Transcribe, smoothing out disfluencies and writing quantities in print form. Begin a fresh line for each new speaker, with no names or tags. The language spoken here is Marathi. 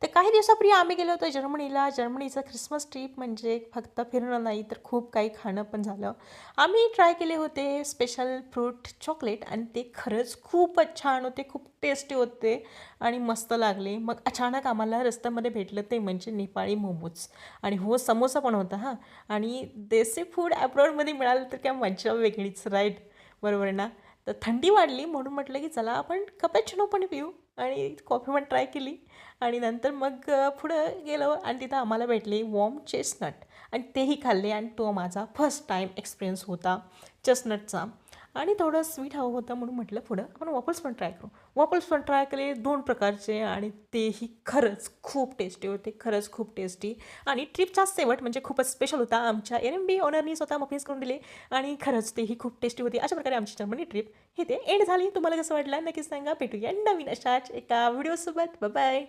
तर काही दिवसापूर्वी आम्ही गेलो होतो जर्मनीला. जर्मनीचं ख्रिसमस ट्रिप म्हणजे फक्त फिरणं नाही तर खूप काही खाणं पण झालं. आम्ही ट्राय केले होते स्पेशल फ्रूट चॉकलेट आणि ते खरंच खूपच छान होते, खूप टेस्टी होते आणि मस्त लागले. मग अचानक आम्हाला रस्त्यामध्ये भेटलं ते म्हणजे नेपाळी मोमोज आणि हो समोसा पण होता हां. आणि देसी फूड अब्रॉडमध्ये मिळालं तर काय मज्जा वेगळीच राईट. बरोबर ना? तर थंडी वाढली म्हणून म्हटलं की चला आपण कपॅचिनो पण पिऊ आणि कॉफी पण ट्राय केली आणि नंतर मग पुढं गेलो आणि तिथं आम्हाला भेटले वॉर्म चेस्टनट आणि तेही खाल्ले आणि तो माझा फर्स्ट टाईम एक्सपिरियन्स होता चेस्टनटचा आणि थोडं स्वीट हवं होतं म्हणून म्हटलं पुढं आपण वॉफल्स पण ट्राय करू. वॉफल्स पण ट्राय केले 2 प्रकारचे आणि तेही खरंच खूप टेस्टी होते, खरंच खूप टेस्टी आणि ट्रिपचा शेवट म्हणजे खूपच स्पेशल होता. आमच्या एन-एम-बी ओनरनी स्वतः मफिन्स करून दिले आणि खरंच तेही खूप टेस्टी होती. अशा प्रकारे आमची जर्मनी ट्रिप ही ते एंड झाली. तुम्हाला कसं वाटलं नक्कीच सांगा. भेटूया नवीन अशाच एका व्हिडिओसोबत. Bye bye.